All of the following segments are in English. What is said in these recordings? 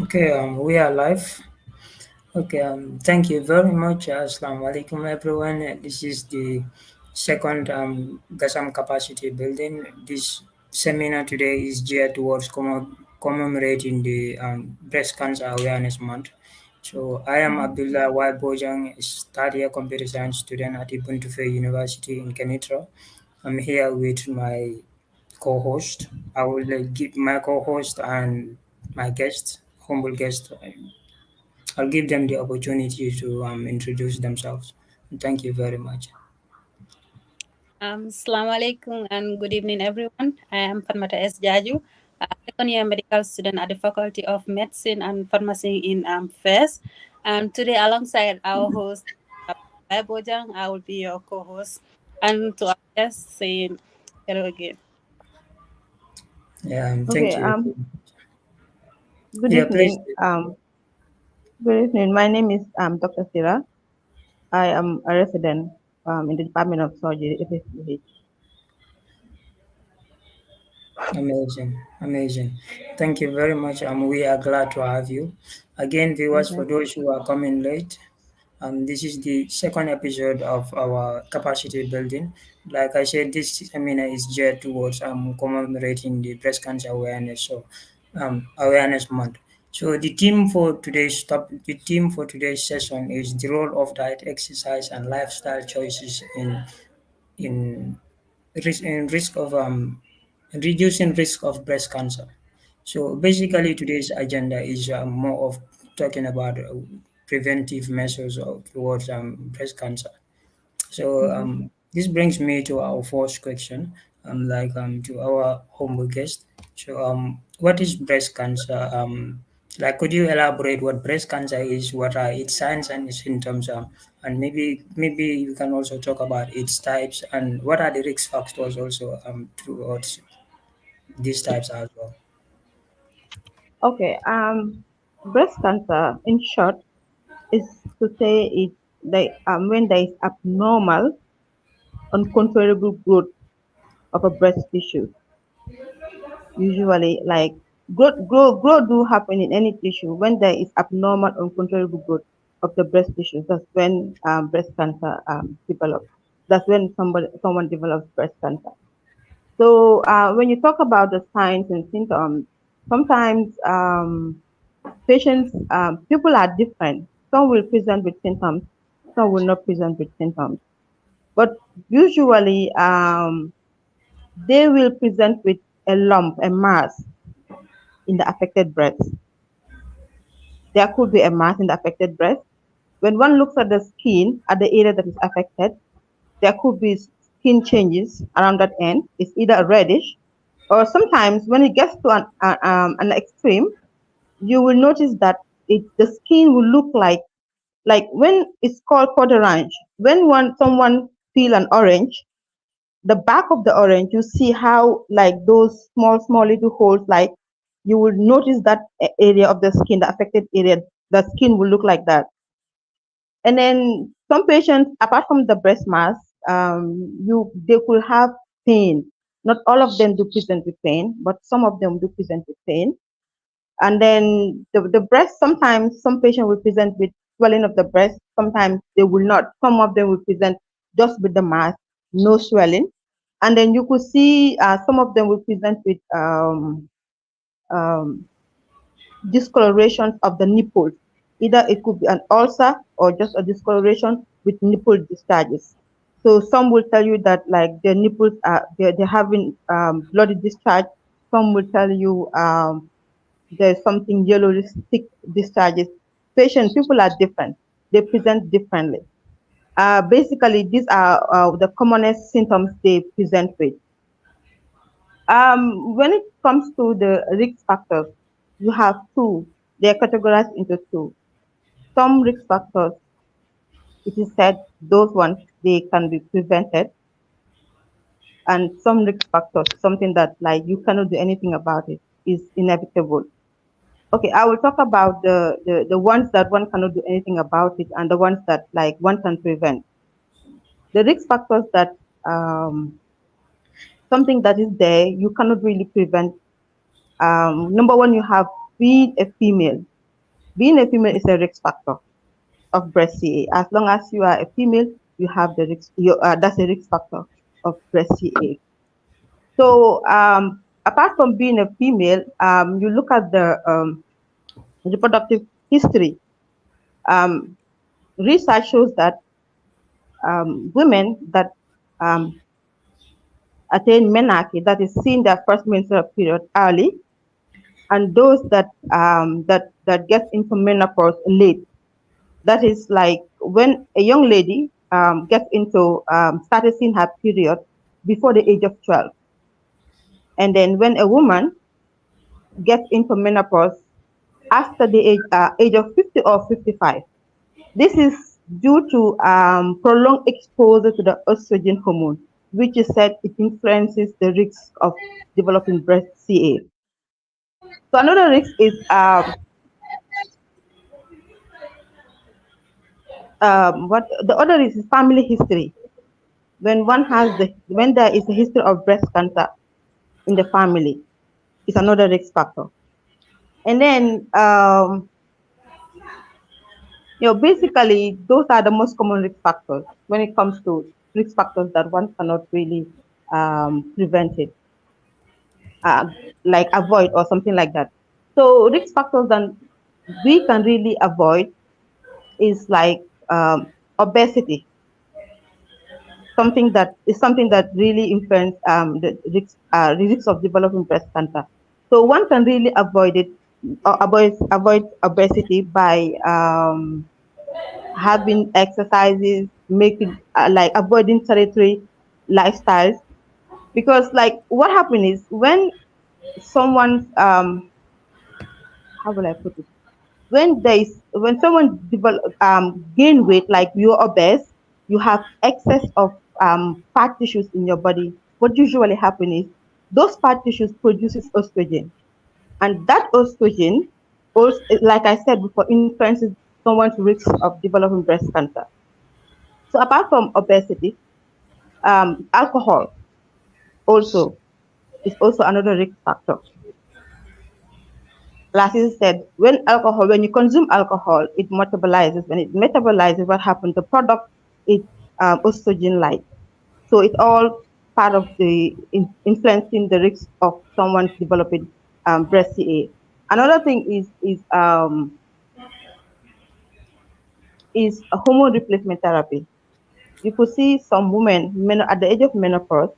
Okay, we are live. Okay, thank you very much. Assalamu alaikum, everyone. This is the second GASAM capacity building. This seminar today is geared towards commemorating the Breast Cancer Awareness Month. So, I am Abdoulie Y Bojang, a third year computer science student at Ubuntu University in Kenitra. I'm here with my co-host. I will give my co-host and my guest, humble guest. I'll give them the opportunity to introduce themselves. Thank you very much. Assalamu alaikum and good evening, everyone. I am Fatoumata S Jarju, a second year medical student at the Faculty of Medicine and Pharmacy in FES. And today, alongside our host, Abdoulie Y Bojang, I will be your co host. And to our guests, saying hello again. Yeah, thank Okay, you. good Yeah, please. evening. Good evening. My name is Dr. Sirra. I am a resident in the Department of Surgery, FSCH. Amazing, amazing. Thank you very much. We are glad to have you. Again, viewers, for Okay. those who are coming late, this is the second episode of our capacity building. Like I said, this seminar is geared towards commemorating the breast cancer awareness, so awareness month. So the theme for today's session is the role of diet, exercise, and lifestyle choices in risk of reducing risk of breast cancer. So basically, today's agenda is more of talking about preventive measures towards breast cancer. So Mm-hmm. this brings me to our first question, to our humble guest. So what is breast cancer? Could you elaborate what breast cancer is? What are its signs and its symptoms? And maybe you can also talk about its types and what are the risk factors also towards these types as well. Okay. Breast cancer, in short, is to say it when there is abnormal, uncontrollable growth of a breast tissue. Usually, like growth do happen in any tissue when there is abnormal, uncontrollable growth of the breast tissue. That's when breast cancer develops. That's when someone develops breast cancer. So when you talk about the signs and symptoms, sometimes people are different. Some will present with symptoms, some will not present with symptoms. But usually, they will present with a lump, a mass in the affected breast. There could be a mass in the affected breast. When one looks at the skin at the area that is affected, there could be skin changes around that end. It's either reddish or sometimes when it gets to an extreme, you will notice that the skin will look like when it's called orange. When someone peel an orange, the back of the orange, you see how like those small little holes, like you will notice that area of the skin, the affected area, the skin will look like that. And then some patients, apart from the breast mass, they could have pain. Not all of them do present with pain, but some of them do present with pain. And then the breast, sometimes some patients will present with swelling of the breast, sometimes they will not. Some of them will present just with the mass, no swelling. And then you could see some of them will present with um, discoloration of the nipples. Either it could be an ulcer or just a discoloration with nipple discharges. So some will tell you that like their nipples they're having bloody discharge. Some will tell you there's something yellowish thick discharges. People are different. They present differently. Basically, these are the commonest symptoms they present with. When it comes to the risk factors, you have two. They are categorized into two. Some risk factors, it is said those ones they can be prevented, and some risk factors, something that like you cannot do anything about it, is inevitable. Okay, I will talk about the ones that one cannot do anything about it and the ones that like one can prevent. The risk factors that something that is there you cannot really prevent. Number one, you have being a female. being a female is a risk factor of breast CA. As long as you are a female, you have the risk. That's a risk factor of breast CA. So apart from being a female, you look at the reproductive history. Um, Research shows that women that um, attain menarche, that is seeing their first menstrual period early, and those that get into menopause late. That is like when a young lady gets into started seeing her period before the age of 12, and then when a woman gets into menopause after the age of 50 or 55. This is due to prolonged exposure to the estrogen hormone, which is said it influences the risk of developing breast CA. So another risk is what the other is family history. When there is a history of breast cancer in the family, is another risk factor. And then basically those are the most common risk factors when it comes to risk factors that one cannot really prevent it, uh, like avoid or something like that. So risk factors that we can really avoid is like obesity, something that really influence the risks of developing breast cancer. So one can really avoid it, or avoid obesity by having exercises, making like avoiding sedentary lifestyles. Because like what happens is when someone's how will I put it? When someone gain weight, like you're obese, you have excess of fat tissues in your body. What usually happens is those fat tissues produces estrogen, and that estrogen also, like I said before, influences someone's risk of developing breast cancer. So apart from obesity, alcohol also is also another risk factor. Like I said, when you consume alcohol, it metabolizes. When it metabolizes, what happens? The product is estrogen-like. So it's all part of the influencing the risk of someone developing breast CA. Another thing is a hormone replacement therapy. You could see some women at the age of menopause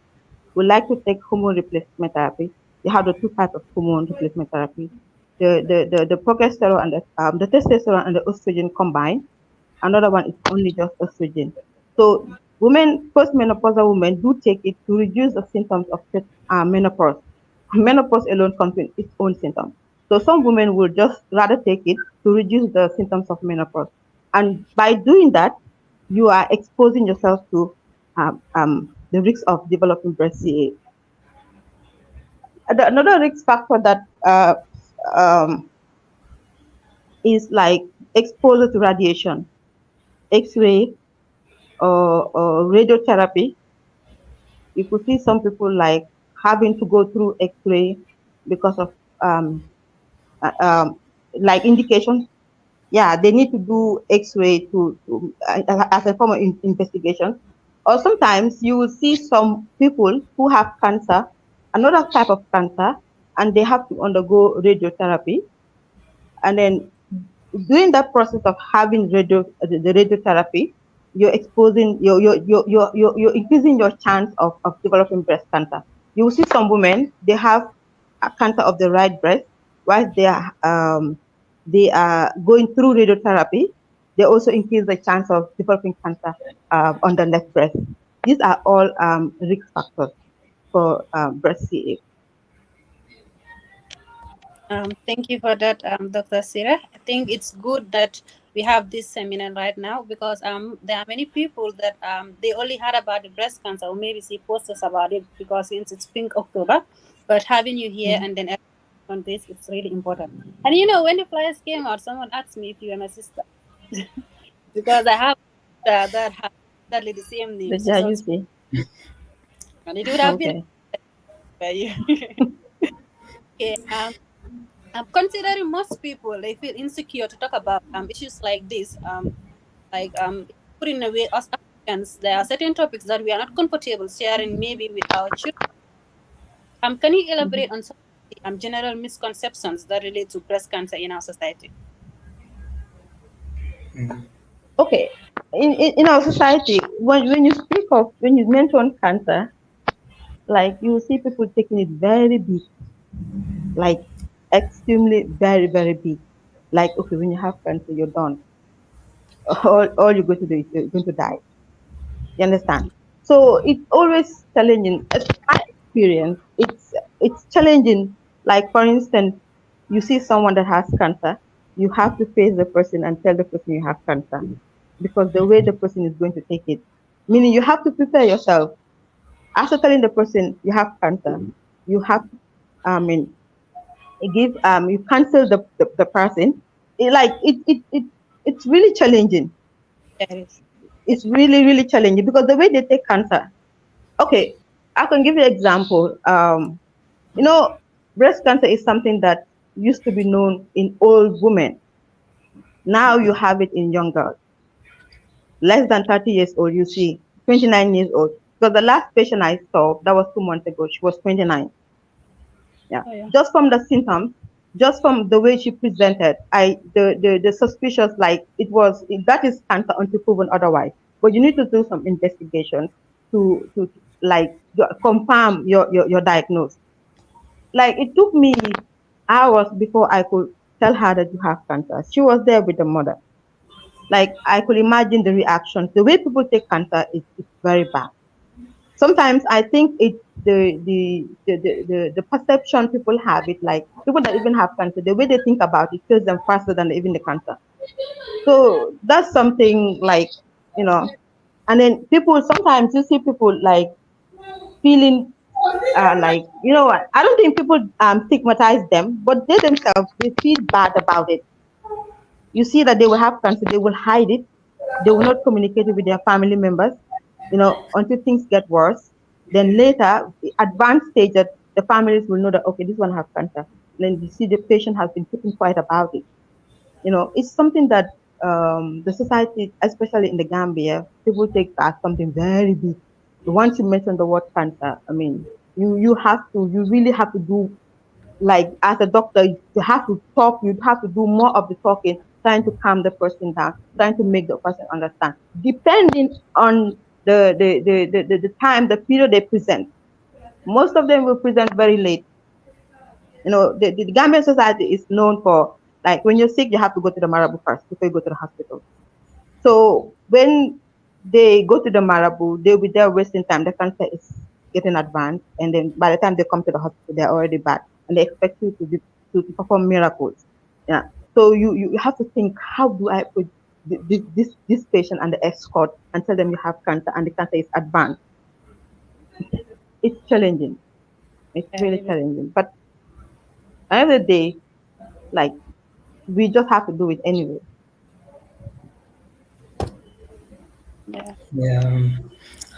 would like to take hormone replacement therapy. They have the two types of hormone replacement therapy, the progesterone and the testosterone and the estrogen combined. Another one is only just estrogen. So women, postmenopausal women do take it to reduce the symptoms of menopause. Menopause alone comes with its own symptoms. So some women will just rather take it to reduce the symptoms of menopause. And by doing that, you are exposing yourself to the risk of developing breast CA. Another risk factor that um, is like exposure to radiation, X-ray or radiotherapy. You could see some people like having to go through X-ray because of like indication. Yeah, they need to do X-ray as a form of investigation. Or sometimes you will see some people who have cancer, another type of cancer, and they have to undergo radiotherapy. And then during that process of having the radiotherapy, you're exposing you're increasing your chance of developing breast cancer. You will see some women, they have a cancer of the right breast while they are going through radiotherapy. They also increase the chance of developing cancer on the left breast. These are all risk factors for breast CA. Thank you for that, Dr. Sirra. I think it's good that we have this seminar right now because there are many people that they only heard about the breast cancer or maybe see posters about it because since it's Pink October. But having you here and then on this, it's really important. And when the flyers came out, someone asked me if you were my sister because I have that have exactly the same name. The She's Jarju also, say, and it would have been okay. by you. Okay. Considering most people they feel insecure to talk about issues like this, like put in a way us Africans, there are certain topics that we are not comfortable sharing maybe with our children. Can you Mhm. elaborate on some of the general misconceptions that relate to breast cancer in our society? Mm. Okay, in our society, when you speak of when you mention cancer, like you see people taking it very big, like extremely very big. Like okay, when you have cancer, you're done. All you're going to do is you're going to die. You understand? So it's always challenging. As my experience, it's challenging. Like for instance, you see someone that has cancer, you have to face the person and tell the person you have cancer, because the way the person is going to take it, meaning you have to prepare yourself. After telling the person you have cancer, you have, I mean, give you cancel the person. It's really challenging. There is. It's really challenging because the way they take cancer. Okay, I can give you an example. You know, breast cancer is something that used to be known in old women. Now you have it in young girls, less than 30 years old. You see, 29 years old. Because the last patient I saw, that was 2 months ago, she was 29. Yeah, Oh yeah. just from the symptoms, just from the way she presented, the suspicious, like that is cancer until proven otherwise. But you need to do some investigations to like confirm your diagnosis. Like it took me hours before I could tell her that you have cancer. She was there with the mother. Like I could imagine the reactions. The way people take cancer is very bad. Sometimes I think it's the perception people have it, like people that even have cancer, the way they think about it kills them faster than even the cancer. So that's something like, you know, and then people sometimes you see people like feeling like, you know what, I don't think people stigmatize them, but they themselves they feel bad about it. You see that they will have cancer, they will hide it, they will not communicate it with their family members, you know, until things get worse. Then later, the advanced stage that the families will know that okay, this one has cancer. Then you see the patient has been keeping quiet about it. You know, it's something that the society, especially in the Gambia, people take as something very big. Once you mention the word cancer, I mean, you really have to do, like as a doctor, you have to talk, you have to do more of the talking, trying to calm the person down, trying to make the person understand, depending on the time, the period they present. Most of them will present very late. You know, the Gambian society is known for, like when you're sick, you have to go to the Marabu first before you go to the hospital. So when they go to the Marabu, they'll be there wasting time. The cancer is getting advanced, and then by the time they come to the hospital, they're already bad, and they expect you to perform miracles. Yeah. So you have to think, how do I put this patient under escort and tell them you have cancer and the cancer is advanced? It's challenging. It's really Very, challenging. But another day, like we just have to do it anyway. yeah. Yeah,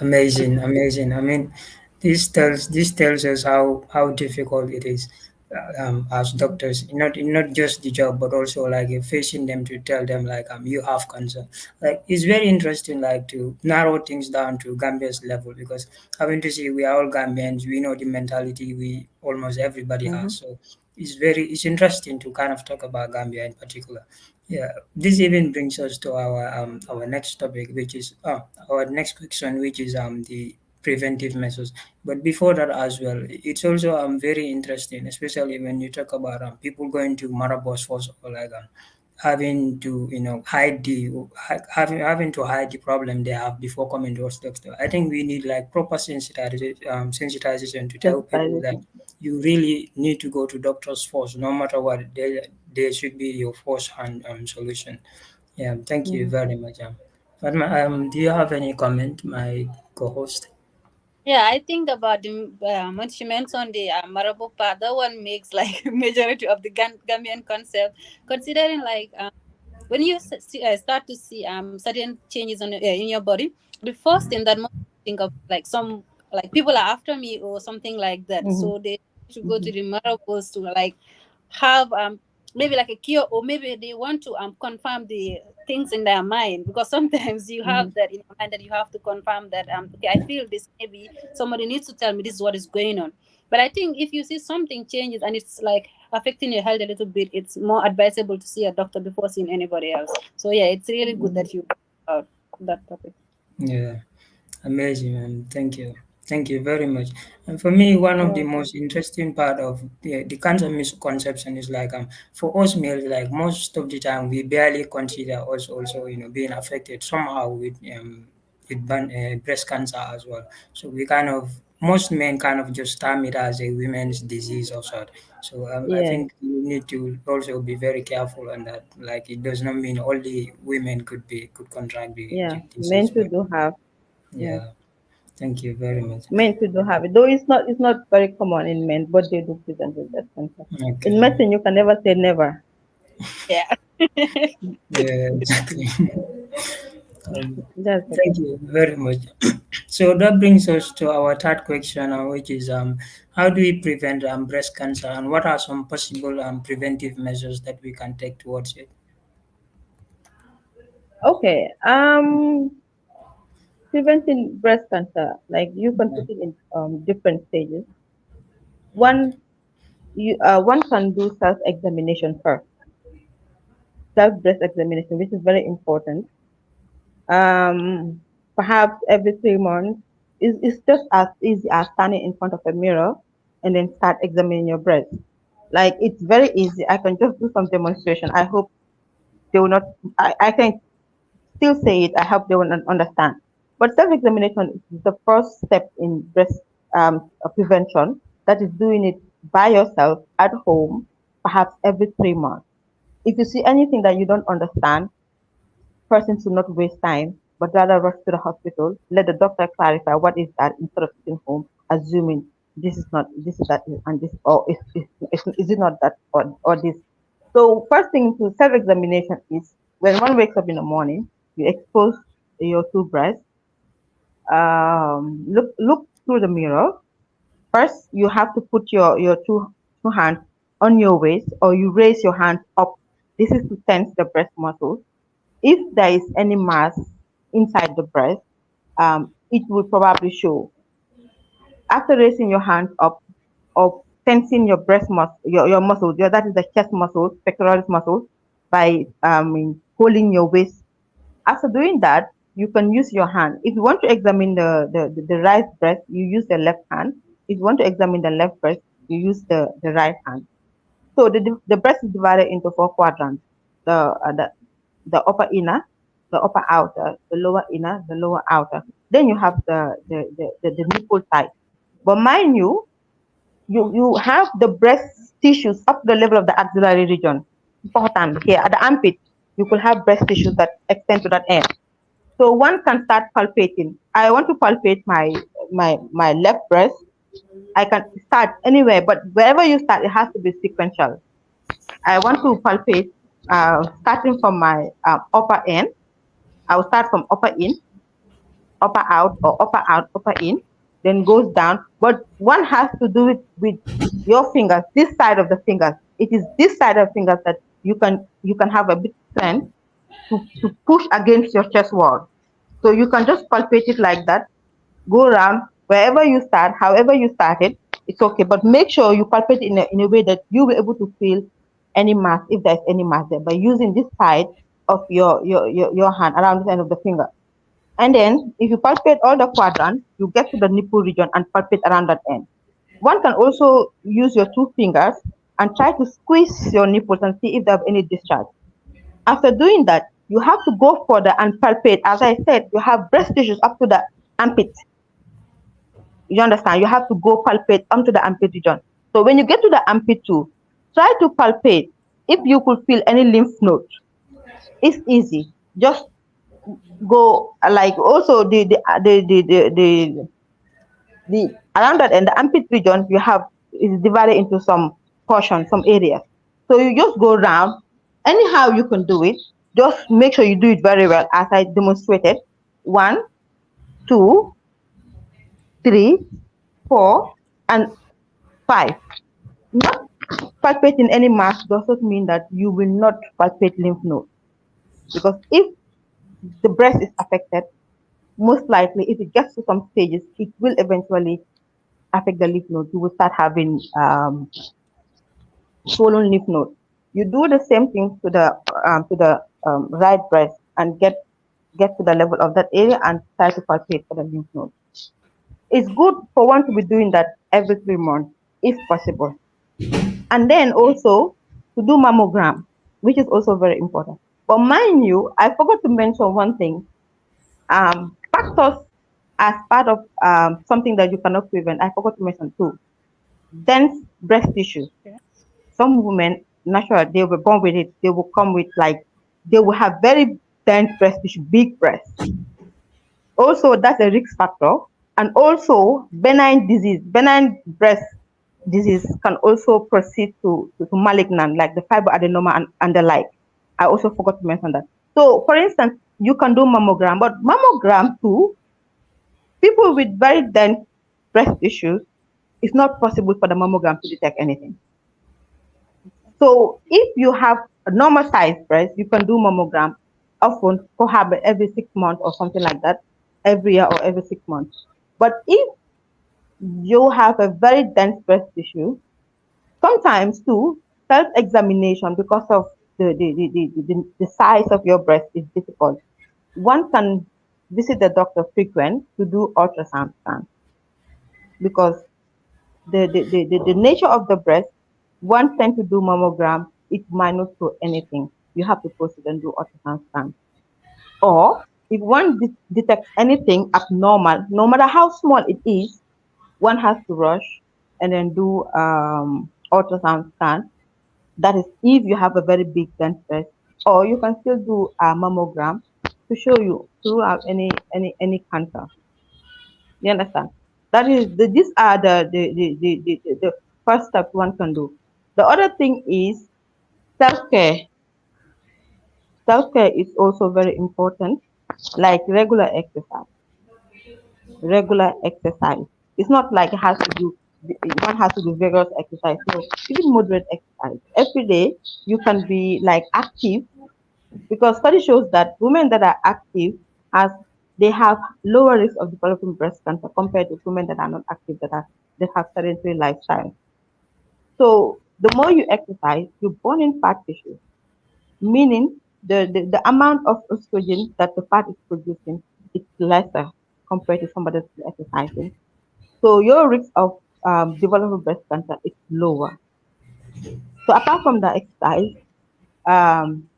amazing, amazing. I mean, this tells us how difficult it is as doctors, not just the job, but also like facing them to tell them like you have cancer. Like it's very interesting, like to narrow things down to Gambia's level because having to see we are all Gambians, we know the mentality we almost everybody Mm-hmm. has. So it's interesting to kind of talk about Gambia in particular. Yeah, this even brings us to our next topic, which is our next question, which is the preventive measures. But before that as well, it's also very interesting, especially when you talk about people going to Marabos first or like having to hide having to hide the problem they have before coming to us doctor. I think we need like proper sensitization to tell people that Sensitization. you really need to go to doctors first, no matter what. They should be your first hand solution. Yeah, thank you Mm-hmm. very much. Fatma, do you have any comment, my co-host? Yeah, I think about the when she mentioned the Marabo part, that one makes like majority of the Gambian concept, considering like when you start to see certain changes on in your body, the first thing that most people think of like some like people are after me or something like that, Mm-hmm. so they should go to Mm-hmm. the Marabos to like have maybe like a cure, or maybe they want to confirm the things in their mind, because sometimes you have that in your mind that you have to confirm that okay, I feel this, maybe somebody needs to tell me this is what is going on. But I think if you see something changes and it's like affecting your health a little bit, it's more advisable to see a doctor before seeing anybody else. So yeah, it's really good that you brought out that topic. Yeah. Amazing, man. Thank you. Thank you very much. And for me, one of the Yeah. most interesting part of the cancer misconception is like for us males, like most of the time we barely consider us also, being affected somehow with breast cancer as well. So we kind of most men kind of just term it as a women's disease or sort. So I Yes. think you need to also be very careful on that. Like it does not mean only women could contract Yeah. the Men disease, too but do have. Yeah. yeah. Thank you very much. Men too do have it. Though it's not very common in men, but they do present with breast cancer. In Okay. medicine, you can never say never. Yeah. Yeah, exactly. That's Thank okay. you very much. So that brings us to our third question, which is how do we prevent breast cancer, and what are some possible preventive measures that we can take towards it? Okay. Preventing breast cancer, like you can Yeah. put it in different stages. One, one can do self-examination first. Self-breast examination, which is very important. Perhaps every 3 months is just as easy as standing in front of a mirror and then start examining your breast. Like it's very easy. I can just do some demonstration. I hope they will not. I can still say it. I hope they will not understand. But self-examination is the first step in breast prevention. That is doing it by yourself at home, perhaps every 3 months. If you see anything that you don't understand, persons should not waste time, but rather rush to the hospital. Let the doctor clarify what is that instead of sitting home assuming this is not this is that and this or is it not that or this. So first thing to self-examination is when one wakes up in the morning, you expose your two breasts. Look through the mirror. First, you have to put your two hands on your waist, or you raise your hands up. This is to tense the breast muscles. If there is any mass inside the breast, it will probably show. After raising your hands up or tensing your breast muscle, your muscles, that is the chest muscles, pectoralis muscles, by holding your waist. After doing that, you can use your hand. If you want to examine the right breast, you use the left hand. If you want to examine the left breast, you use the right hand. So the breast is divided into four quadrants. The upper inner, the upper outer, the lower inner, the lower outer. Then you have the nipple side. But mind you, you have the breast tissues up to the level of the axillary region. Important here at the armpit, you could have breast tissues that extend to that end. So one can start palpating. I want to palpate my left breast. I can start anywhere, but wherever you start, it has to be sequential. I want to palpate, starting from my upper end. I will start from upper in, upper out, or upper out, upper in, then goes down. But one has to do it with your fingers, this side of the fingers. It is this side of fingers that you can have a bit strength to push against your chest wall. So you can just palpate it like that, go around wherever you start, however you started, it's okay. But make sure you palpate in a way that you'll be able to feel any mass, if there's any mass there, by using this side of your hand around the end of the finger. And then if you palpate all the quadrants, you get to the nipple region and palpate around that end. One can also use your two fingers and try to squeeze your nipples and see if they have any discharge. After doing that, you have to go further and palpate. As I said, you have breast tissues up to the armpit. You understand? You have to go palpate onto the armpit region. So when you get to the armpit too, try to palpate. If you could feel any lymph node, it's easy. Just go like also the around that end, the armpit region you have is divided into some portions, some areas. So you just go around. Anyhow you can do it. Just make sure you do it very well as I demonstrated. One, two, three, four, and five. Not palpating any mass does not mean that you will not palpate lymph nodes. Because if the breast is affected, most likely, if it gets to some stages, it will eventually affect the lymph node. You will start having swollen lymph node. You do the same thing to the right breast and get to the level of that area and try to palpate for the lymph node. It's good for one to be doing that every 3 months, if possible. And then also to do mammogram, which is also very important. But mind you, I forgot to mention one thing. Factors as part of something that you cannot prevent. I forgot to mention too. Dense breast tissue. Okay. Some women, naturally, they were born with it. They will come with they will have very dense breast tissue, big breasts. Also, that's a risk factor. And also, benign breast disease can also proceed to malignant, like the fibroadenoma and the like. I also forgot to mention that. So, for instance, you can do mammogram, but mammogram too, people with very dense breast issues, it's not possible for the mammogram to detect anything. So, if you have a normal sized breast, you can do mammogram often, perhaps every 6 months or something like that, every year or every 6 months. But if you have a very dense breast tissue, sometimes too, self-examination because of the size of your breast is difficult. One can visit the doctor frequent to do ultrasound scan because the nature of the breast, one tend to do mammogram, it might not show anything. You have to proceed and do ultrasound scan. Or if one detects anything abnormal, no matter how small it is, one has to rush and then do ultrasound scan. That is if you have a very big dense breast, or you can still do a mammogram to show you throughout any cancer. You understand? That is these are the first step one can do. The other thing is self care. Self care is also very important, like regular exercise. Regular exercise. It's not like it has to do one has to do vigorous exercise. No, even moderate exercise. Every day you can be like active because study shows that women that are active has they have lower risk of developing breast cancer compared to women that are not active that have sedentary lifestyle. So the more you exercise, you burn in fat tissue, meaning the amount of estrogen that the fat is producing is lesser compared to somebody that's exercising. So your risk of developing breast cancer is lower. So apart from the exercise, um,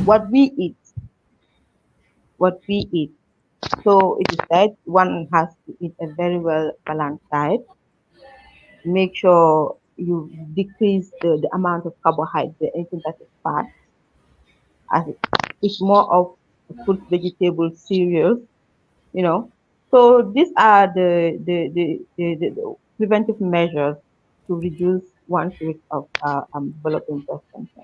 what we eat, what we eat. So it is said one has to eat a very well balanced diet. Make sure you decrease the amount of carbohydrate, anything that is fat, as it's more of fruit, vegetables, cereals, you know. So these are the preventive measures to reduce one's risk of developing breast cancer.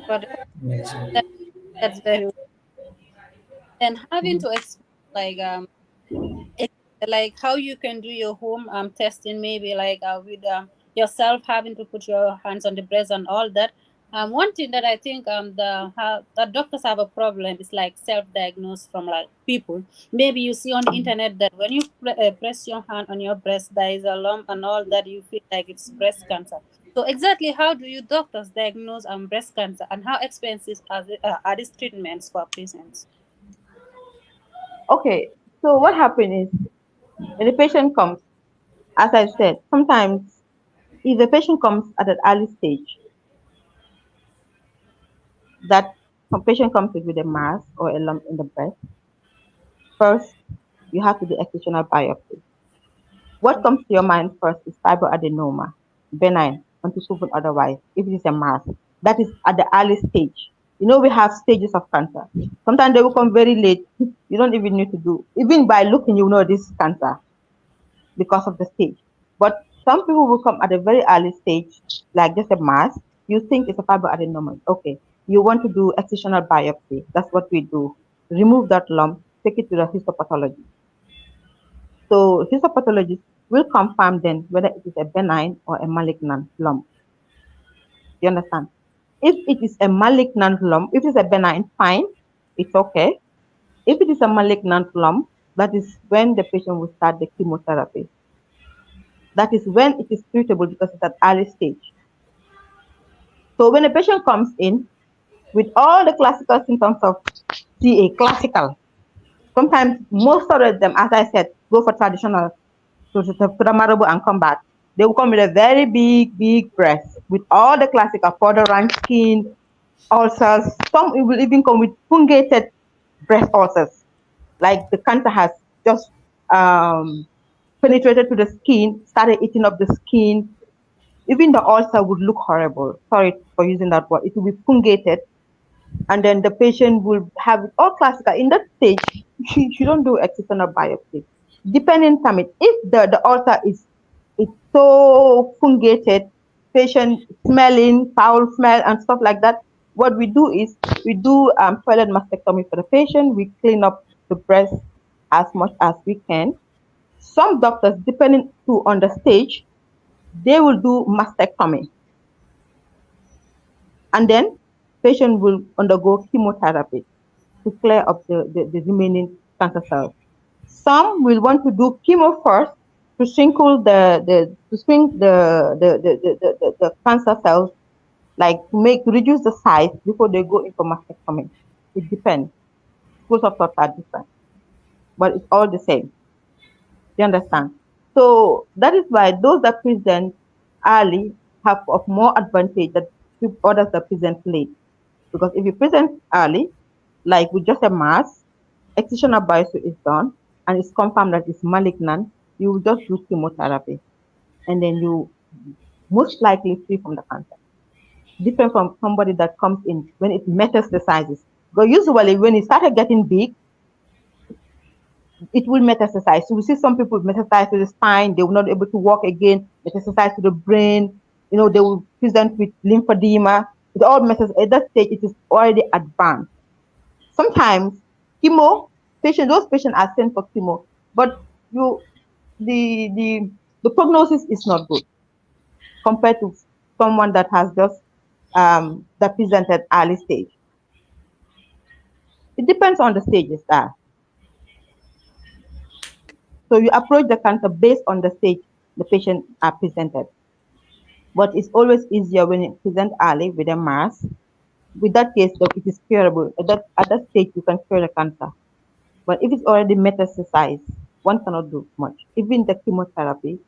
But Amazing. that, that's very, and having to explain like it, like how you can do your home testing, maybe like with yourself having to put your hands on the breast and all that. One thing that I think the doctors have a problem is like self-diagnose from like people. Maybe you see on the internet that when you press your hand on your breast, there is a lump and all that. You feel like it's breast cancer. So exactly how do you doctors diagnose breast cancer, and how expensive are these treatments for patients? Okay, so what happens is when the patient comes, as I said, sometimes if the patient comes at an early stage, that some patient comes with a mass or a lump in the breast, first you have to do excisional biopsy. What comes to your mind first is fibroadenoma, benign, until proven otherwise. If it is a mass, that is at the early stage. You know, we have stages of cancer. Sometimes they will come very late. You don't even need to do, even by looking, you know this is cancer because of the stage. But some people will come at a very early stage, like just a mass. You think it's a fibroadenoma. Okay. You want to do excisional biopsy. That's what we do. Remove that lump, take it to the histopathologist. So histopathologist will confirm then whether it is a benign or a malignant lump. You understand? If it is a malignant lump, if it's a benign, fine, it's okay. If it is a malignant lump, that is when the patient will start the chemotherapy. That is when it is treatable because it's at early stage. So when a patient comes in with all the classical symptoms of CA, classical, sometimes most of them, as I said, go for traditional to Marable and come back. They will come with a very big breast with all the classical powder ranch skin, ulcers. Some will even come with fungated breast ulcers, like the cancer has just um, penetrated to the skin, started eating up the skin. Even the ulcer would look horrible. Sorry for using that word. It will be fungated, and then the patient will have all classical. In that stage, you don't do external biopsy. Depending on it, if the ulcer is it's so fungated, patient smelling, foul smell, and stuff like that, what we do is we do toilet mastectomy for the patient. We clean up the breast as much as we can. Some doctors, depending to on the stage, they will do mastectomy, and then patient will undergo chemotherapy to clear up the remaining cancer cells. Some will want to do chemo first to shrinkle the to shrink the cancer cells, like to make to reduce the size before they go in for mastectomy. It depends. Schools of thought are different, but it's all the same. You understand? So that is why those that present early have of more advantage than others that present late. Because if you present early, like with just a mass, excisional biopsy is done and it's confirmed that it's malignant, you will just do chemotherapy and then you most likely free from the cancer. Different from somebody that comes in when it metastasizes. Because usually when it started getting big, it will metastasize. So we see some people metastasize to the spine, they will not be able to walk again, metastasize to the brain, they will present with lymphedema. It all metastasizes. At that stage, it is already advanced. Sometimes chemo those patients are sent for chemo, but you the the the prognosis is not good compared to someone that has just that presented early stage. It depends on the stages there. So you approach the cancer based on the stage the patient are presented. But it's always easier when you present early with a mass. With that case, though, it is curable. At that stage, you can cure the cancer. But if it's already metastasized, one cannot do much. Even the chemotherapy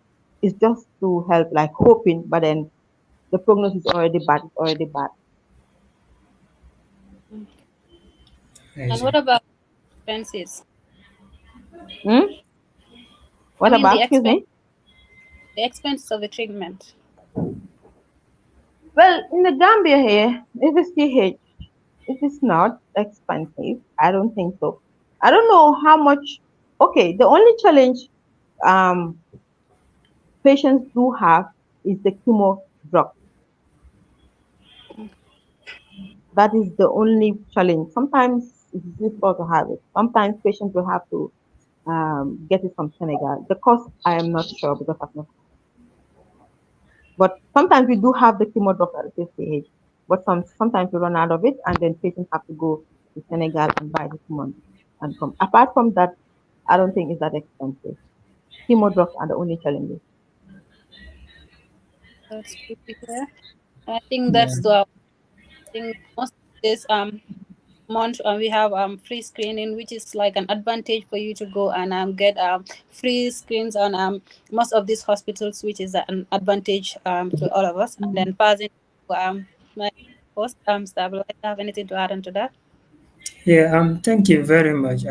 is just to help, like hoping, but then the prognosis is already bad. It's already bad. And Amazing. what about expenses? Hmm? I What mean about? Excuse me. the expense of the treatment. Well, in the Gambia here, if it's TH, it is not expensive. I don't think so. I don't know how much. Okay, the only challenge um, patients do have is the chemo drug. That is the only challenge. Sometimes it's difficult to have it. Sometimes patients will have to get it from Senegal. The cost, I am not sure because I've not. But sometimes we do have the chemo drug at this age. But sometimes we run out of it, and then patients have to go to Senegal and buy the chemo and come. Apart from that, I don't think it's that expensive. Chemo drugs are the only challenges. That's good to hear. I think Yeah. that's the I think most of this month we have free screening, which is like an advantage for you to go and get free screens on most of these hospitals, which is an advantage to all of us. And then passing to my host Stable, have anything to add on to that? Yeah, thank you very much.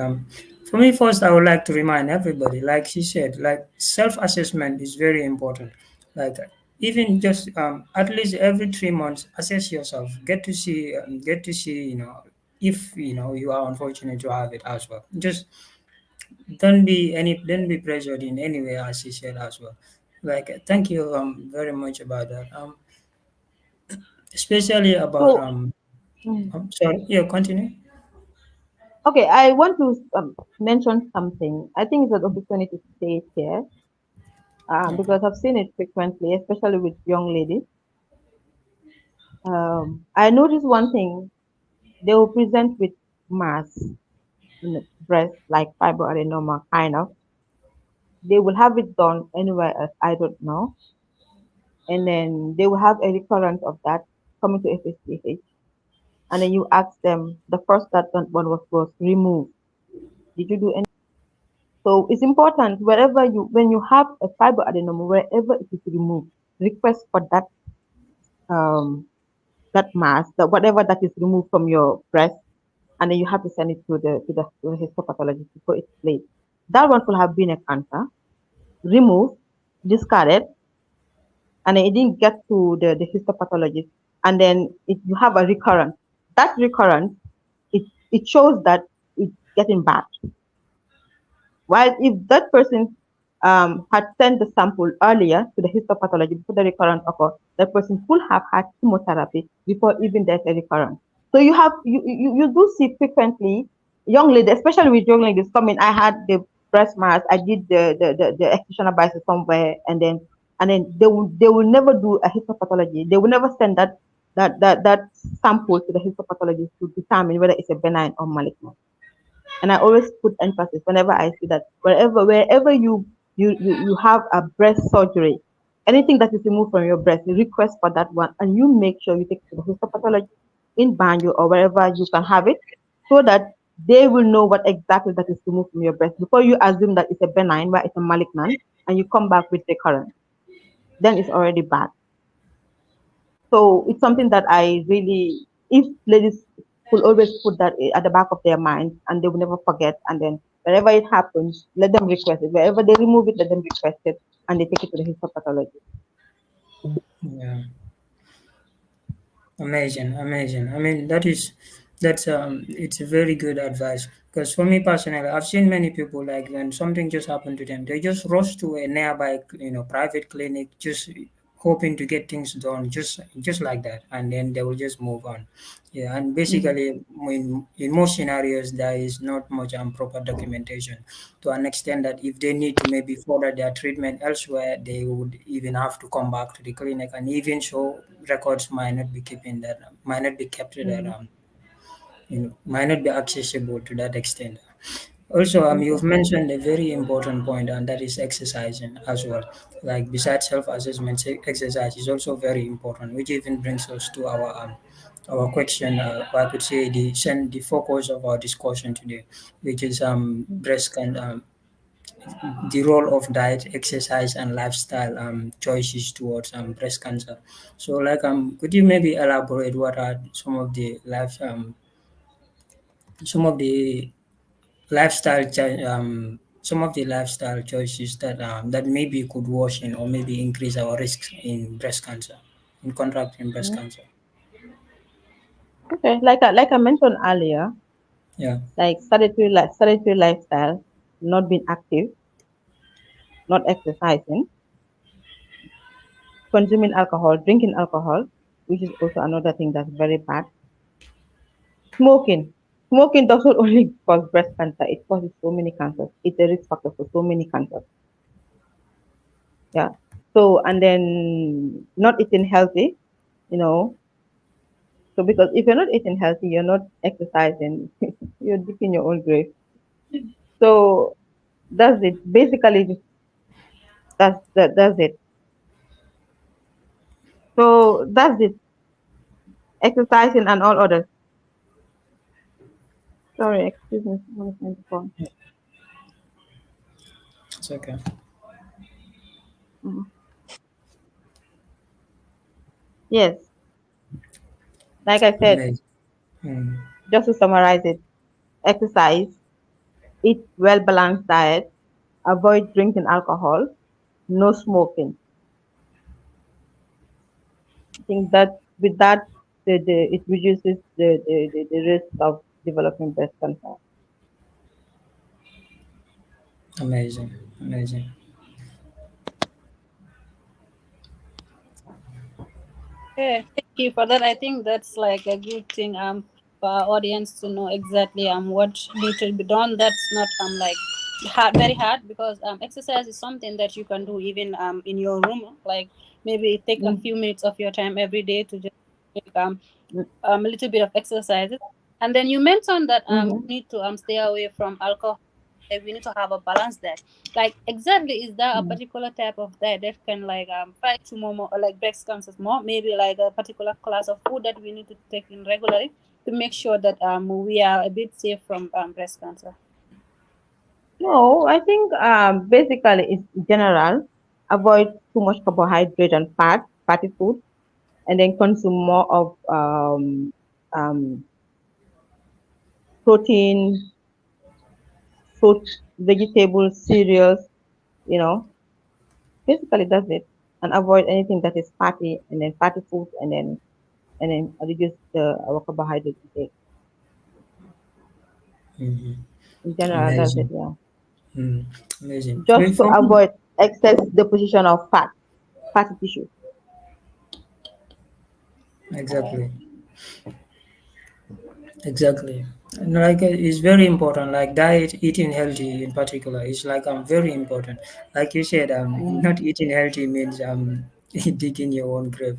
For me, first, I would like to remind everybody, like she said, like self-assessment is very important. Like even just at least every 3 months, assess yourself. Get to see, if you are unfortunate to have it as well. Just don't be pressured in any way, as she said as well. Like thank you very much about that. Especially about So, mm, sorry, yeah, continue. okay, I want to mention something. I think it's an opportunity to say it here. Okay. because I've seen it frequently, especially with young ladies. I noticed one thing: they will present with mass in the breast, like fibroadenoma, kind of. They will have it done anywhere else, I don't know, and then they will have a recurrence of that coming to FSCH, and then you ask them, the first that one was removed. Did you do any? So it's important wherever you, when you have a fibroadenoma, wherever it is removed, request for um that mass, that whatever that is removed from your breast, and then you have to send it to the histopathologist before it's laid. That one could have been a cancer, removed, discarded, and then it didn't get to the histopathologist, and then you have a recurrence. That recurrence, it shows that it's getting bad. While if that person had sent the sample earlier to the histopathology before the recurrence occurred, that person could have had chemotherapy before even there's a recurrence. So you do see frequently young ladies, especially with young ladies coming. I had the breast mass, I did the excisional biopsy somewhere, and then they will never do a histopathology. They will never send that sample to the histopathologist to determine whether it's a benign or malignant. And I always put emphasis whenever I see that wherever you have a breast surgery, anything that is removed from your breast, you request for that one, and you make sure you take it to the histopathologist in Banjo or wherever you can have it, so that they will know what exactly that is removed from your breast before you assume that it's a benign, where it's a malignant, and you come back with recurrence. Then it's already bad. So it's something that I really, if ladies could always put that at the back of their minds, and they will never forget. And then wherever it happens, let them request it. Wherever they remove it, let them request it, and they take it to the histopathologist. Yeah. Amazing, amazing. I mean, that's it's a very good advice, because for me personally, I've seen many people, like when something just happened to them, they just rush to a nearby, private clinic, just hoping to get things done, just like that, and then they will just move on. Yeah, and Mhm. basically, in most scenarios, there is not much proper documentation, to an extent that if they need to maybe further their treatment elsewhere, they would even have to come back to the clinic, and even so, records might not be kept that Mhm. might not be accessible to that extent. Also, Okay. you've mentioned a very important point, and that is exercising as well. Like besides self-assessment, exercise is also very important, which even brings us to our question. I could say the focus of our discussion today, which is the role of diet, exercise, and lifestyle choices towards breast cancer. So, like, could you maybe elaborate what are some of the some of the lifestyle choices that maybe could worsen or maybe increase our risks in breast cancer, in contracting breast Mhm. cancer? Okay. Like I mentioned earlier, Yeah, like sedentary lifestyle, not being active, not exercising, consuming alcohol, drinking alcohol, which is also another thing that's very bad. Smoking. Smoking doesn't only cause breast cancer, it causes so many cancers. It's a risk factor for so many cancers. Yeah. So, and then not eating healthy, you know. So, because if you're not eating healthy, you're not exercising, you're digging your own grave. So, that's it. Basically, that's it. So, that's it. Exercising and all others. Sorry, excuse me. One is on the phone. it's okay. Mhm. Yes. Like I said, Amazing. Mm, just to summarize it, exercise, eat well balanced diet, avoid drinking alcohol, no smoking. I think that with that, it reduces the risk of developing breast cancer. amazing, amazing. Yeah, thank you for that. I think that's like a good thing for our audience to know exactly what need to be done. That's not like hard, very hard, because exercise is something that you can do even in your room. Like maybe take a Mm, few minutes of your time every day to just make mm, a little bit of exercises. And then you mentioned that mhm, we need to stay away from alcohol. Like we need to have a balance there. Like exactly, is there a mm. particular type of diet that can like fight more, or like breast cancers more? Maybe like a particular class of food that we need to take in regularly to make sure that we are a bit safe from breast cancer. No, I think basically it's general. Avoid too much carbohydrate and fatty food, and then consume more of protein, fruit, vegetables, cereals. You know, basically that's it. And avoid anything that is fatty, and then fatty food, and then reduce our carbohydrate intake. Mhm. In general, that's it. Amazing. Yeah, Mm. Amazing. just to For me, avoid excess deposition of fatty tissue. Okay. exactly. Exactly. And like it's very important. Like diet, eating healthy in particular, is like very important. Like you said, Mm, not eating healthy means digging your own grave.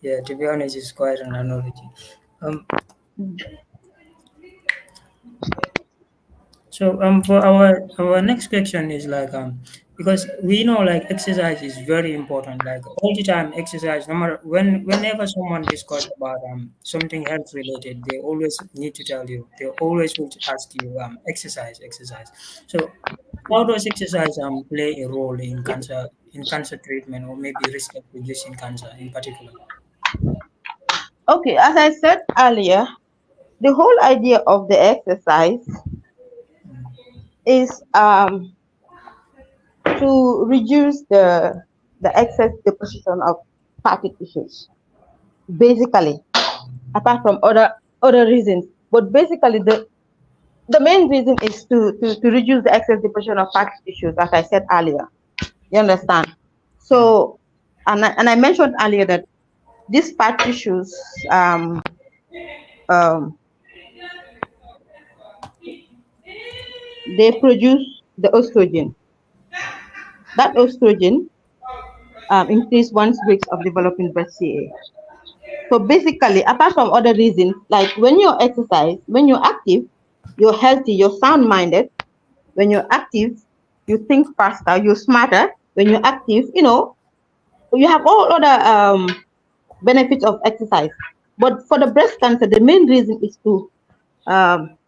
Yeah, to be honest, it's quite an analogy. Um, mm. So for our next question is like because we know like exercise is very important. Like all the time, exercise. No matter whenever someone discuss about something health related, they always need to tell you. They always will ask you exercise, exercise. So how does exercise play a role in cancer treatment or maybe risk of reducing cancer in particular? Okay, as I said earlier, the whole idea of the exercise is to reduce the excess deposition of fatty tissues. Basically, apart from other reasons, but basically the main reason is to reduce the excess deposition of fatty tissues, as I said earlier. You understand? Mm. So, and I mentioned earlier that these fat tissues um, um, they produce the estrogen. That estrogen increase one's risk of developing breast CA. So basically, apart from other reasons, like when you exercise, when you're active, you're healthy, you're sound minded. When you're active, you think faster, you're smarter. When you're active, you have all other benefits of exercise. But for the breast cancer, the main reason is um,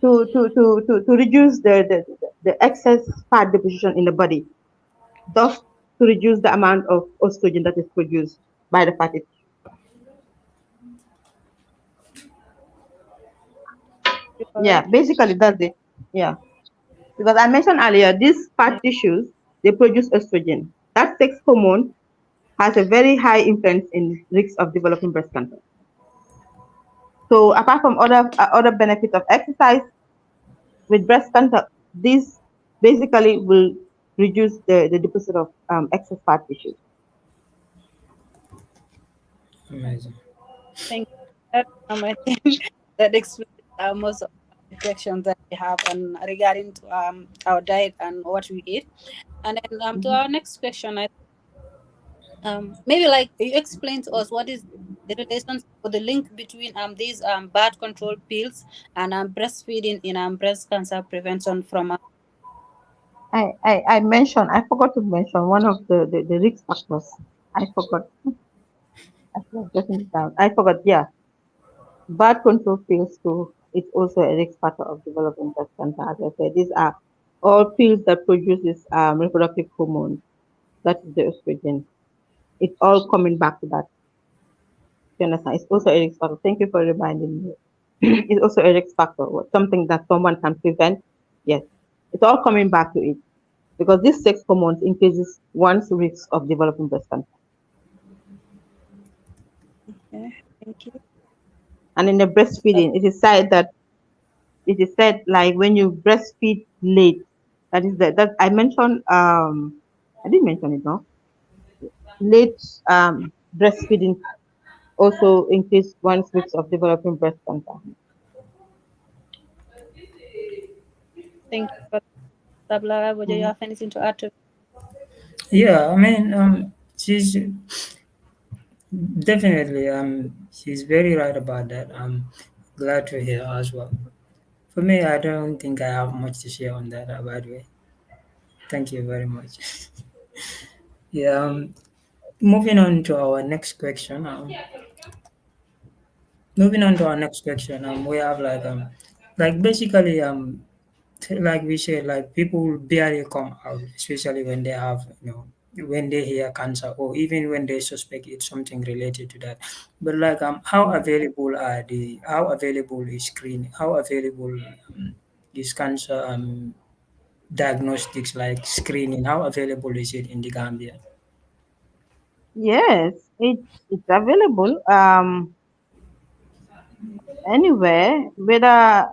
to reduce the excess fat deposition in the body, thus to reduce the amount of estrogen that is produced by the fatty. You're Yeah, correct. basically that's it. Yeah, because I mentioned earlier, these fat tissues they produce estrogen. That sex hormone has a very high influence in risks of developing breast cancer. So apart from other benefits of exercise with breast cancer, this basically will reduce the deposit of excess fat tissue. Amazing. Thank you. I think that explains most of the questions that we have on regarding to our diet and what we eat. And then to Mhm. our next question, I maybe like you explain to us what is the relationship or the link between these birth control pills and breastfeeding in breast cancer prevention from I mentioned, I forgot to mention one of the risk factors. I forgot. I forgot getting it down. I forgot, yeah. Birth control pills too. It's also a risk factor of developing breast cancer. As I said, these are all pills that produces reproductive hormones. That is the estrogen. It's all coming back to that. You understand? It's also a risk factor. Thank you for reminding me. It's also a risk factor, or something that someone can prevent. Yes, it's all coming back to it because these sex hormones increases one's risk of developing breast cancer. okay, thank you. And in the That's breastfeeding, it is said like when you breastfeed late, that I mentioned. I didn't mention it, no. Late breastfeeding also increase one's risk of developing breast cancer. Thank you for that. Abdullah Y Bojang, you Mhm. have anything to add to? Yeah, I mean, she's definitely, she's very right about that. I'm glad to hear as well. For me, I don't think I have much to share on that, by the way. Thank you very much. Yeah, moving on to our next question. Moving on to our next question. We have like basically, like we said, like people barely come out, especially when they have, when they hear cancer or even when they suspect it's something related to that. But like, how available is screening? How available is cancer diagnostics like screening? How available is it in the Gambia? Yes, it's available anywhere, whether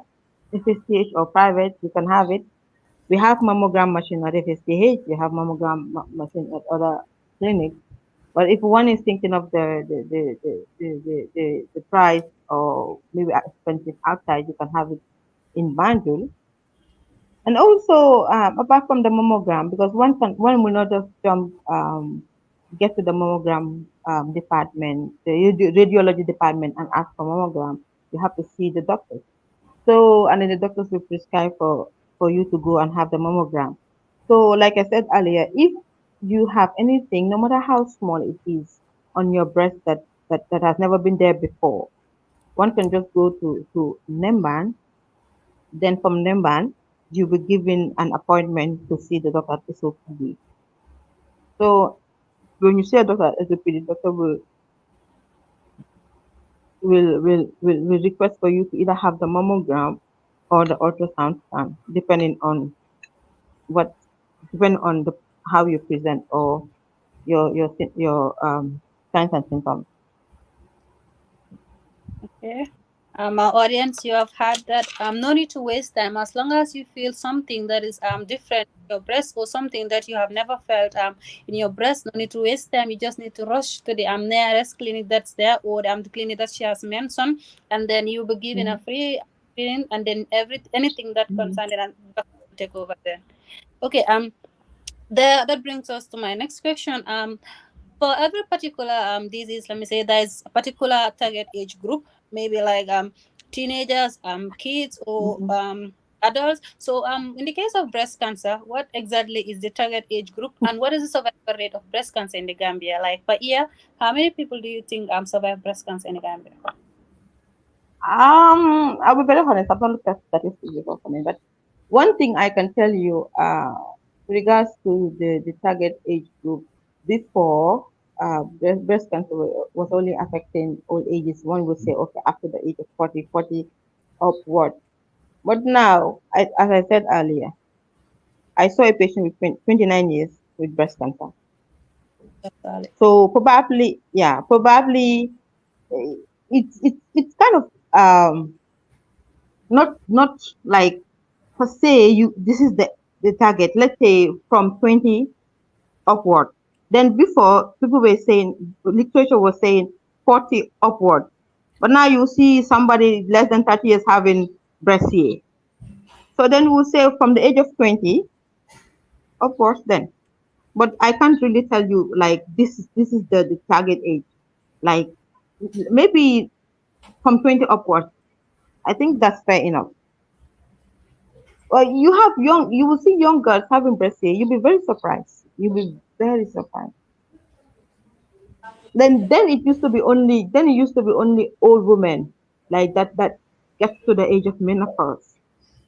FSTH or private, you can have it. We have mammogram machine at FSTH, we have mammogram machine at other clinics. But if one is thinking of the price or maybe expensive outside, you can have it in Banjul. And also, apart from the mammogram, because one will not just jump get to the mammogram department, the radiology department, and ask for mammogram. You have to see the doctor. So, and then the doctors will prescribe for you to go and have the mammogram. So, like I said earlier, if you have anything, no matter how small it is, on your breast that has never been there before, one can just go to Nemban. Then from Nemban, you'll be given an appointment to see the doctor at SOPD. So when you see a doctor at SOPD, the doctor will request for you to either have the mammogram or the ultrasound scan, depending on what depending on the how you present or your signs and symptoms. Okay. Our audience, you have had that. No need to waste time. As long as you feel something that is different in your breast or something that you have never felt in your breast, no need to waste time. You just need to rush to the nearest clinic that's there or the clinic that she has mentioned, and then you'll be given a Mhm. free screening, and then anything that Mhm. concerns it and doctor will take over then. Okay. That brings us to my next question. For every particular disease, let me say there's a particular target age group, maybe like teenagers, kids, or Mhm. adults. So in the case of breast cancer, what exactly is the target age group, and what is the survival rate of breast cancer in the Gambia? Like per year, how many people do you think survive breast cancer in the Gambia? I'll be very honest. I've not looked at statistics before for me, but one thing I can tell you, regards to the target age group, before breast cancer was only affecting all ages. One would say, okay, after the age of 40 upward. But now, as I said earlier, I saw a patient with 29 years with breast cancer. That's all. So probably, yeah, probably it's kind of not like per se you this is the target. Let's say from 20 upward. Then before people were saying literature was saying 40 upward. But now you see somebody less than 30 years having breast CA. So then we'll say from the age of 20 upwards then. But I can't really tell you like this is the target age. Like maybe from 20 upwards. I think that's fair enough. Well, you will see young girls having breast care. You'll be very surprised. You'll be very surprised. Then it used to be only old women like that gets to the age of menopause.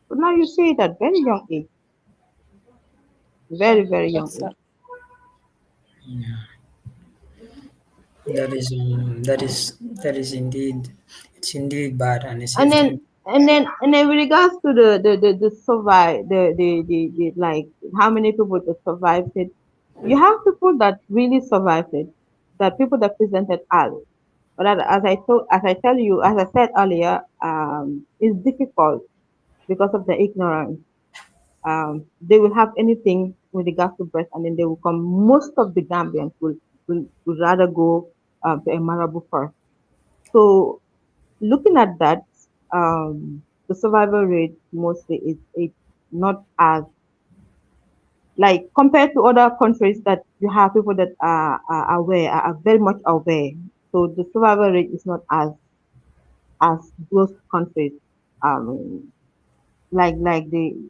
But now you see it at very young age, very very young That's age. all. That is indeed, it's indeed bad, and it's And then everything. with regards to the survive the like how many people that survived it, you have people that really survived it, that people that presented early. But as I tell you, as I said earlier, it's difficult because of the ignorance. They will have anything with regards to breast, and then they will come. Most of the Gambians will rather go to a Marabu first. So looking at that, the survival rate mostly is not as like compared to other countries that you have people that are aware, are very much aware. So the survival rate is not as those countries, um, like the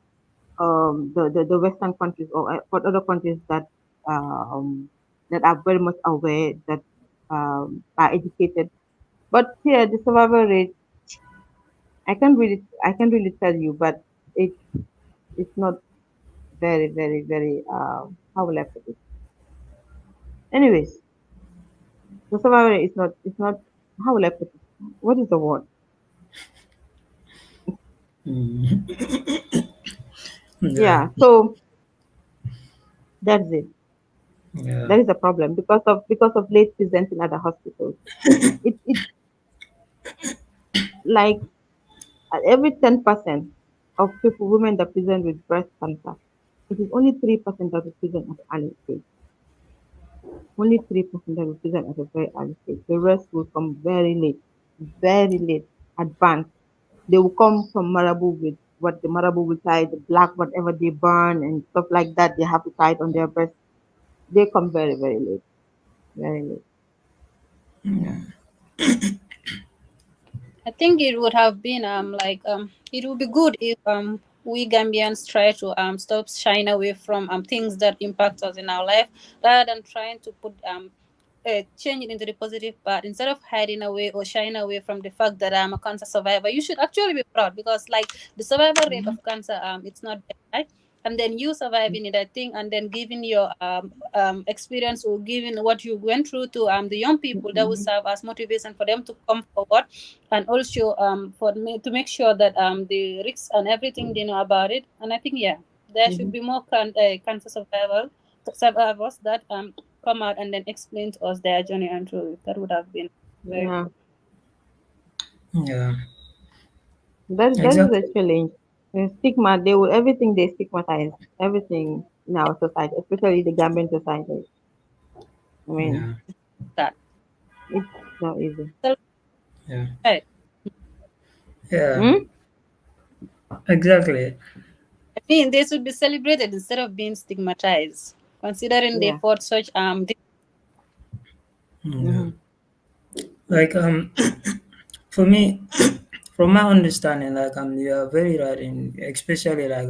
Western countries or other countries that are very much aware, that are educated. But here the survival rate, I can really tell you, but it it's not very how will I put it? Anyways, the survival rate is not how will I put it? What is the word? Mm. Yeah, Yeah, so that's it. yeah, That is a problem because of late presenting at the hospitals. It like at every 10% of people, women that present with breast cancer, it is only 3% that will present at the early stage. Only 3% that will present at a very early stage. The rest will come very late, advanced. They will come from Marabu with what the Marabu will tie, the black, whatever they burn and stuff like that. They have to tie it on their breast. They come very late, very late. Yeah. I think it would have been it would be good if we Gambians try to stop shying away from things that impact us in our life rather than trying to put change it into the positive part instead of hiding away or shying away from the fact that I'm a cancer survivor. You should actually be proud because like the survival rate of cancer it's not that high, and then you surviving it, I think, and then giving your experience or giving what you went through to the young people, that will Mhm, serve as motivation for them to come forward, and also for me to make sure that the risks and everything they know about it. And I think, yeah, there should mhm. be more cancer survivors that come out and then explain to us their journey and through it. That would have been very Yeah, good. yeah, that is a exactly. challenge. The stigma, they will everything they stigmatize everything in our society, especially the Gambian society. I mean, Yeah, That it's not easy. so, yeah, right. yeah, Hmm? exactly. I mean, they should be celebrated instead of being stigmatized, considering they Yeah. fought such Yeah. Hmm. Like for me, from my understanding, like you are very right in, especially like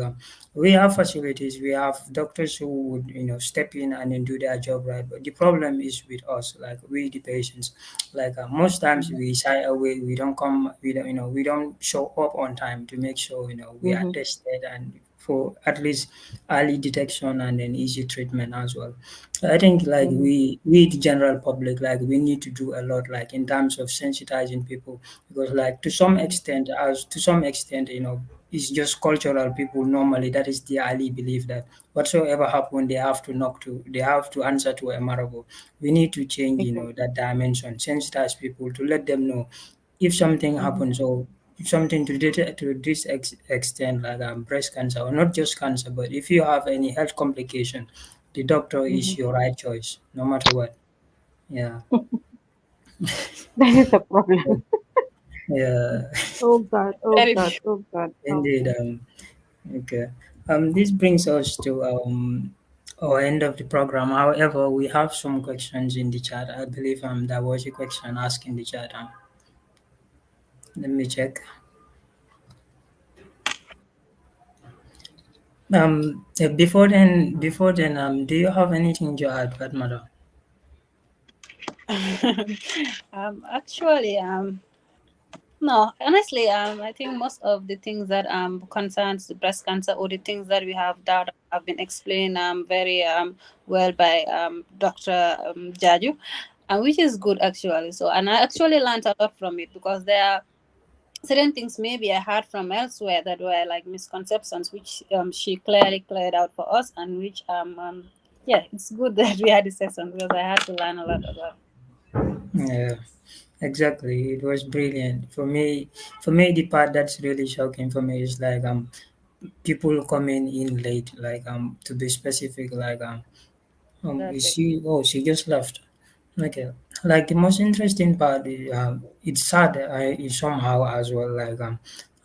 we have facilities, we have doctors who would step in and then do their job right. But the problem is with us, like we the patients, like most times Hmm. we shy away, we don't come, we don't we don't show up on time to make sure we are Hmm. tested and for at least early detection and then easy treatment as well. I think like Hmm. we the general public, like we need to do a lot like in terms of sensitizing people, because like to some Hmm. extent, as to some extent, it's just cultural. People normally, that is the early belief that whatsoever happen, they have to answer to a miracle. We need to change Exactly. that dimension, sensitize people to let them know if something Hmm. happens, or if something to this extent, like breast cancer, or not just cancer, but if you have any health complication, the doctor Hmm. is your right choice no matter what. Yeah. That is a problem. Yeah. Oh God, oh very God, oh God. Oh. Indeed. Okay. This brings us to our end of the program. However, we have some questions in the chat. I believe there was a question asked in the chat. Let me check. Before then, do you have anything to add, Fatmata? actually no, honestly, I think most of the things that concerns the breast cancer or the things that we have have been explained very well by Dr. Jaju, and which is good actually. So, and I actually learned a lot from it because there are certain things maybe I heard from elsewhere that were like misconceptions, which she clearly cleared out for us, and which yeah, it's good that we had this session because I had to learn a lot as well. Yeah, exactly. It was brilliant for me. For me, the part that's really shocking for me is like people coming in late, like to be specific, like is Exactly. she just left. Okay, like the most interesting part is it's sad, somehow as well, like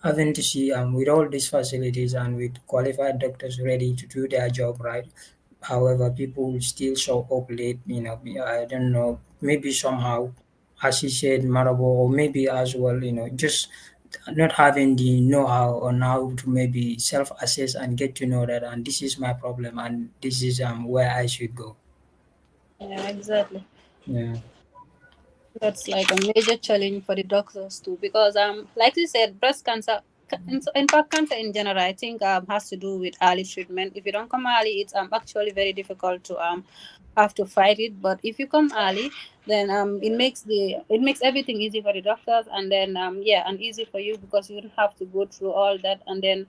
having to see with all these facilities and with qualified doctors ready to do their job right. However, people will still show up late. I don't know. Maybe somehow, as you said, Marabo, or maybe as well. Just not having the know-how on how to maybe self-assess and get to know that, and this is my problem, and this is where I should go. Yeah, exactly. Yeah. That's like a major challenge for the doctors too, because like you said, breast cancer, in fact, cancer in general, I think has to do with early treatment. If you don't come early, it's actually very difficult to have to fight it. But if you come early, then it makes everything easy for the doctors, and then yeah, and easy for you because you don't have to go through all that, and then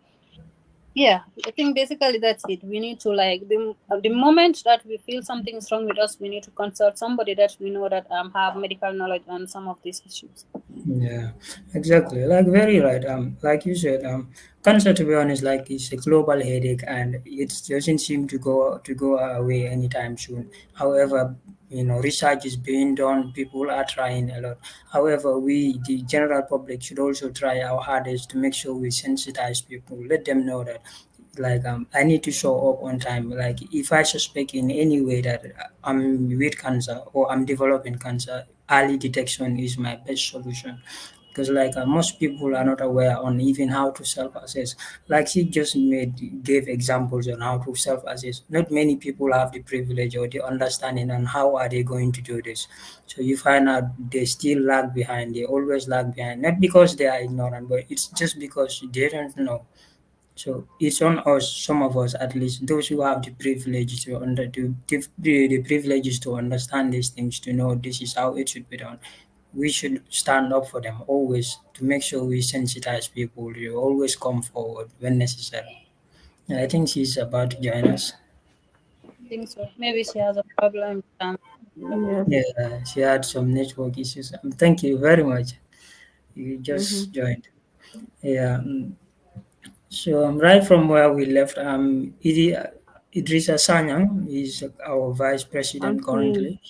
yeah, I think basically that's it. We need to like the moment that we feel something is wrong with us, we need to consult somebody that we know that have medical knowledge on some of these issues. Yeah, exactly. Like very right. Like you said, cancer to be honest, like it's a global headache, and it doesn't seem to go away anytime soon. However, research is being done. People are trying a lot. However, we, the general public, should also try our hardest to make sure we sensitize people. Let them know that like I need to show up on time. Like if I suspect in any way that I'm with cancer or I'm developing cancer, early detection is my best solution. Because like most people are not aware on even how to self-assess. Like she just gave examples on how to self-assess. Not many people have the privilege or the understanding on how are they going to do this. So you find out they still lag behind. They always lag behind, not because they are ignorant, but it's just because they don't know. So it's on us, some of us at least, those who have the privilege the privileges to understand these things, to know this is how it should be done. We should stand up for them always to make sure we sensitize people. You always come forward when necessary. I think she's about to join us. I think so. Maybe she has a problem with Yes. Yeah, she had some network issues. Thank you very much. You Mm-hmm. just joined. Yeah. So right from where we left, Idrissa Sanyang is our vice I'm president seeing currently.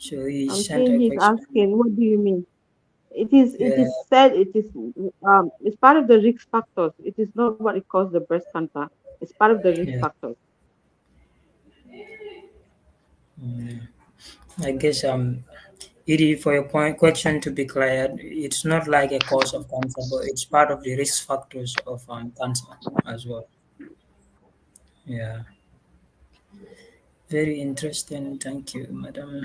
So he I'm sent seeing a he's question. asking, what do you mean? It is Yeah, said it's part of the risk factors. It is not what it causes the breast cancer. It's part of the risk yeah. factors. Mm. I guess Idi, for your point question to be clear, it's not like a cause of cancer, but it's part of the risk factors of cancer as well. Yeah, very interesting. Thank you, madam.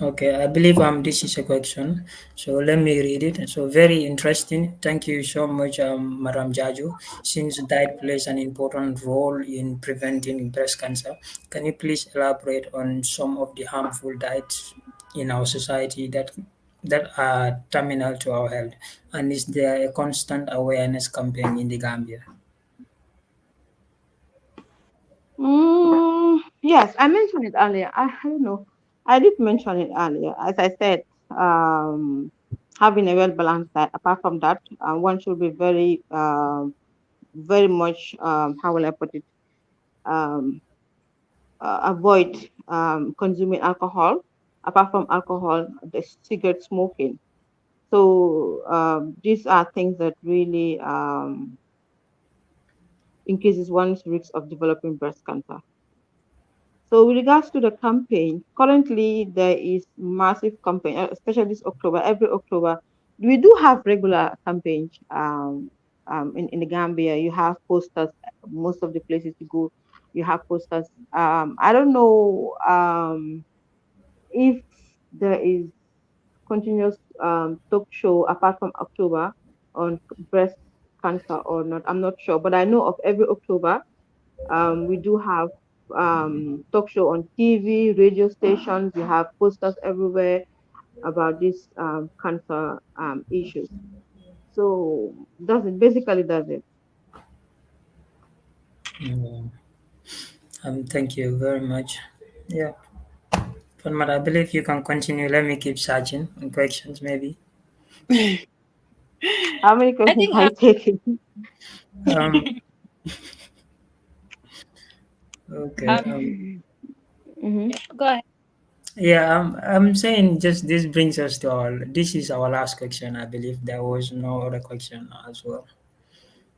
Okay, I believe this is a question. So let me read it. So very interesting. Thank you so much, Madam Jaju. Since diet plays an important role in preventing breast cancer, can you please elaborate on some of the harmful diets in our society that are terminal to our health? And is there a constant awareness campaign in the Gambia? Yes, I mentioned it earlier. I don't know. I did mention it earlier. As I said, um, having a well balanced diet. Apart from that, one should be very much, how will I put it, um, avoid consuming alcohol. Apart from alcohol, the cigarette smoking. So these are things that really increases one's risk of developing breast cancer. So with regards to the campaign, currently there is massive campaign, especially this October. Every October, we do have regular campaigns. In the Gambia, you have posters. Most of the places you go, you have posters. I don't know if there is continuous talk show apart from October on breast cancer or not. I'm not sure, but I know of every October we do have talk show on TV, radio stations. We have posters everywhere about this cancer issues. So does it basically does it? Mm, thank you very much. Yeah, but I believe you can continue. Let me keep searching on questions, maybe. How many I questions think are you taking? Um, okay. Mm-hmm. go ahead. Yeah, I'm saying just this brings us to our. This is our last question. I believe there was no other question as well,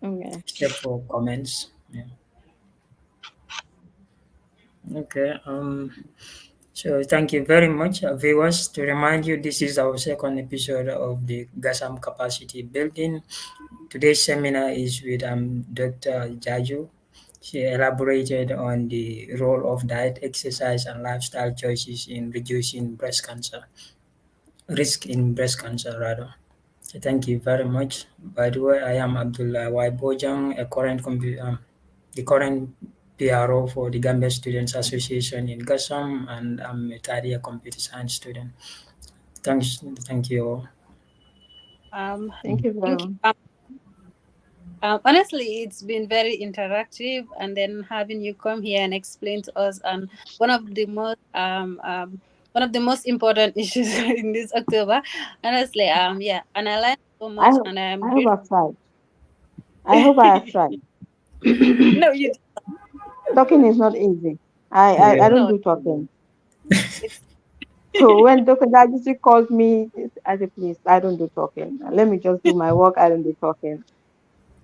Okay. except for comments. Yeah. Okay. So thank you very much, viewers. To remind you, this is our second episode of the GASAM capacity building. Today's seminar is with Dr. Jaju. She elaborated on the role of diet, exercise, and lifestyle choices in reducing breast cancer risk in breast cancer rather. So thank you very much. By the way, I am Abdoulie Y Bojang, the current PRO for the Gambia Students Association in GASAM, and I'm a third year computer science student. Thank you all. Um, Thank you very thank you. much. Honestly, it's been very interactive, and then having you come here and explain to us on one of the most one of the most important issues in this October. Honestly, yeah, and I learned so I much, hope and I am I hope grateful. I've tried. I hope I have tried. No, you Talking is not easy. I Yeah. don't no, do talking. it's So when Dr. Dajisi calls me, I say, please, I don't do talking. Let me just do my work. I don't do talking.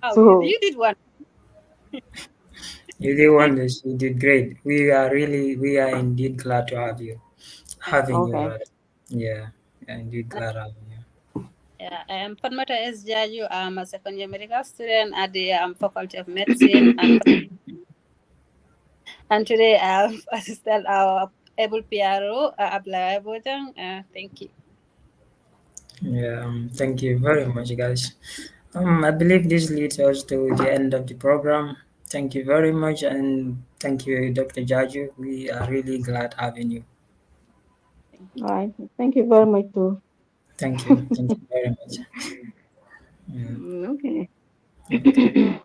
oh, So you did one. You did wonders. You did great. We are indeed glad to have you. Having you, okay. rather. Yeah, indeed glad having you. Yeah, I am Fatoumata S Jarju. I'm a second year medical student at the Faculty of Medicine, and today I've assisted our able PRO, Abdoulie Y Bojang. Thank you. Yeah, thank you very much, guys. I believe this leads us to the end of the program. Thank you very much, and thank you, Dr. Jaju. We are really glad having you. Thank All right. Thank you very much, too. Thank you. Thank you very much. Yeah, Okay. okay.